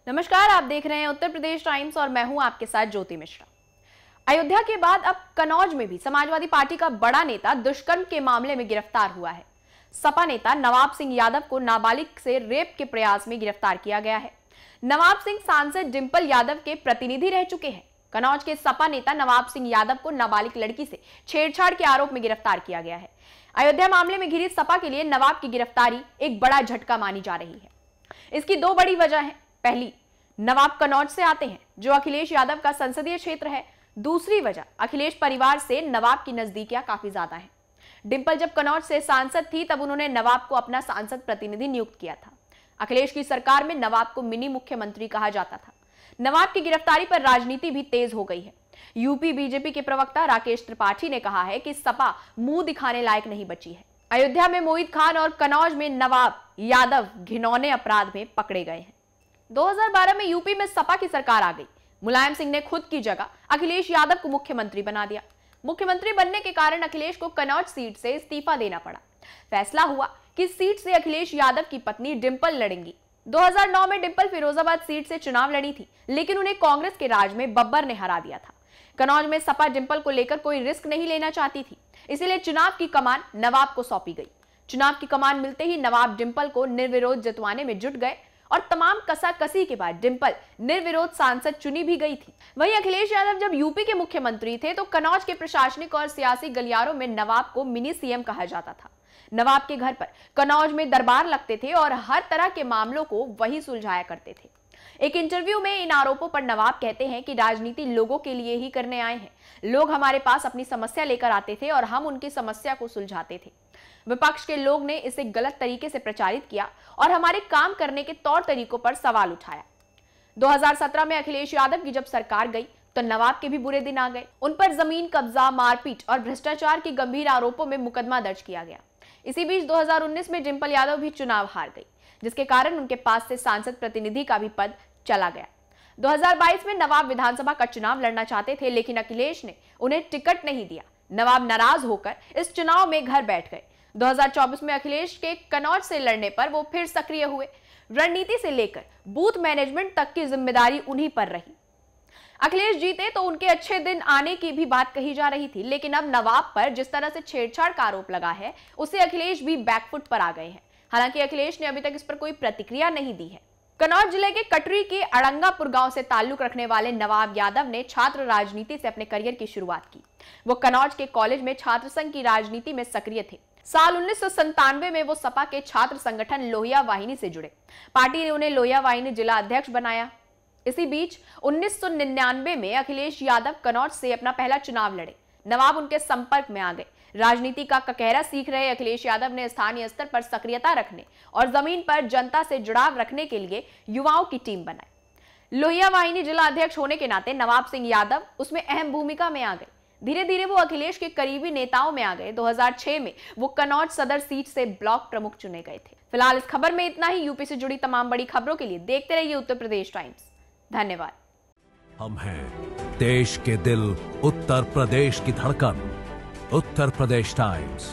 नमस्कार, आप देख रहे हैं उत्तर प्रदेश टाइम्स और मैं हूं आपके साथ ज्योति मिश्रा। अयोध्या के बाद अब कन्नौज में भी समाजवादी पार्टी का बड़ा नेता दुष्कर्म के मामले में गिरफ्तार हुआ है। सपा नेता नवाब सिंह यादव को नाबालिग से रेप के प्रयास में गिरफ्तार किया गया है। नवाब सिंह सांसद डिंपल यादव के प्रतिनिधि रह चुके हैं। कन्नौज के सपा नेता नवाब सिंह यादव को नाबालिग लड़की से छेड़छाड़ के आरोप में गिरफ्तार किया गया है। अयोध्या मामले में घिरी सपा के लिए नवाब की गिरफ्तारी एक बड़ा झटका मानी जा रही है। इसकी दो बड़ी वजह है। पहली, नवाब कन्नौज से आते हैं जो अखिलेश यादव का संसदीय क्षेत्र है। दूसरी वजह, अखिलेश परिवार से नवाब की नजदीकियां काफी ज्यादा हैं। डिंपल जब कन्नौज से सांसद थी तब उन्होंने नवाब को अपना सांसद प्रतिनिधि नियुक्त किया था। अखिलेश की सरकार में नवाब को मिनी मुख्यमंत्री कहा जाता था। नवाब की गिरफ्तारी पर राजनीति भी तेज हो गई है। यूपी बीजेपी के प्रवक्ता राकेश त्रिपाठी ने कहा है कि सपा मुंह दिखाने लायक नहीं बची है। अयोध्या में मोहित खान और कन्नौज में नवाब यादव घिनौने अपराध में पकड़े गए हैं। 2012 में यूपी में सपा की सरकार आ गई। मुलायम सिंह ने खुद की जगह अखिलेश यादव को मुख्यमंत्री बना दिया। मुख्यमंत्री बनने के कारण अखिलेश को कन्नौज सीट से इस्तीफा देना पड़ा। फैसला हुआ कि सीट से अखिलेश यादव की पत्नी डिंपल लड़ेंगी। 2009 में डिंपल फिरोजाबाद सीट से चुनाव लड़ी थी, लेकिन उन्हें कांग्रेस के राज में बब्बर ने हरा दिया था। कन्नौज में सपा डिंपल को लेकर कोई रिस्क नहीं लेना चाहती थी, इसलिए चुनाव की कमान नवाब को सौंपी गई। चुनाव की कमान मिलते ही नवाब डिंपल को निर्विरोध जितवाने में जुट गए और तमाम कसाकसी के बाद डिंपल निर्विरोध सांसद चुनी भी गई थी। वहीं अखिलेश यादव जब यूपी के मुख्यमंत्री थे तो कन्नौज के प्रशासनिक और सियासी गलियारों में नवाब को मिनी सीएम कहा जाता था। नवाब के घर पर कन्नौज में दरबार लगते थे और हर तरह के मामलों को वही सुलझाया करते थे। एक इंटरव्यू में इन आरोपों पर नवाब कहते हैं कि राजनीति लोगों के लिए ही करने आए हैं। लोग हमारे पास अपनी समस्या लेकर आते थे और हम उनकी समस्या को सुलझाते थे। विपक्ष के लोग ने इसे गलत तरीके से प्रचारित किया और हमारे काम करने के तौर तरीकों पर सवाल उठाया। 2017 में अखिलेश यादव की जब सरकार गई तो नवाब के भी बुरे दिन आ गए। उन पर जमीन कब्जा, मारपीट और भ्रष्टाचार के गंभीर आरोपों में मुकदमा दर्ज किया गया। इसी बीच 2019 में डिंपल यादव भी चुनाव हार गई, जिसके कारण उनके पास से सांसद प्रतिनिधि का भी पद चला गया। 2022 में नवाब विधानसभा का चुनाव लड़ना चाहते थे, लेकिन अखिलेश ने उन्हें टिकट नहीं दिया। नवाब नाराज होकर इस चुनाव में घर बैठ गए। 2024 में अखिलेश के कन्नौज से लड़ने पर वो फिर सक्रिय हुए। रणनीति से लेकर बूथ मैनेजमेंट तक की जिम्मेदारी उन्हीं पर रही। अखिलेश जीते तो उनके अच्छे दिन आने की भी बात कही जा रही थी, लेकिन अब नवाब पर जिस तरह से छेड़छाड़ का आरोप लगा है उससे अखिलेश भी बैकफुट पर आ गए हैं। हालांकि अखिलेश ने अभी तक इस पर कोई प्रतिक्रिया नहीं दी है। कन्नौज जिले के कटरी के अड़ंगापुर गांव से ताल्लुक रखने वाले नवाब यादव ने छात्र राजनीति से अपने करियर की शुरुआत की। वो कन्नौज के कॉलेज में छात्र संघ की राजनीति में सक्रिय थे। साल 1997 में वो सपा के छात्र संगठन लोहिया वाहिनी से जुड़े। पार्टी ने उन्हें लोहिया वाहिनी जिला अध्यक्ष बनाया। इसी बीच 1999 में अखिलेश यादव कन्नौज से अपना पहला चुनाव लड़े। नवाब उनके संपर्क में आ गए। राजनीति का ककहरा सीख रहे अखिलेश यादव ने स्थानीय स्तर पर सक्रियता रखने और जमीन पर जनता से जुड़ाव रखने के लिए युवाओं की टीम बनाई। लोहिया वाहिनी जिला अध्यक्ष होने के नाते नवाब सिंह यादव उसमें अहम भूमिका में आ गए। धीरे धीरे वो अखिलेश के करीबी नेताओं में आ गए। 2006 में वो कन्नौज सदर सीट से ब्लॉक प्रमुख चुने गए थे। फिलहाल इस खबर में इतना ही। यूपी से जुड़ी तमाम बड़ी खबरों के लिए देखते रहिए उत्तर प्रदेश टाइम्स। धन्यवाद। हम हैं देश के दिल, उत्तर प्रदेश की धड़कन, उत्तर प्रदेश टाइम्स।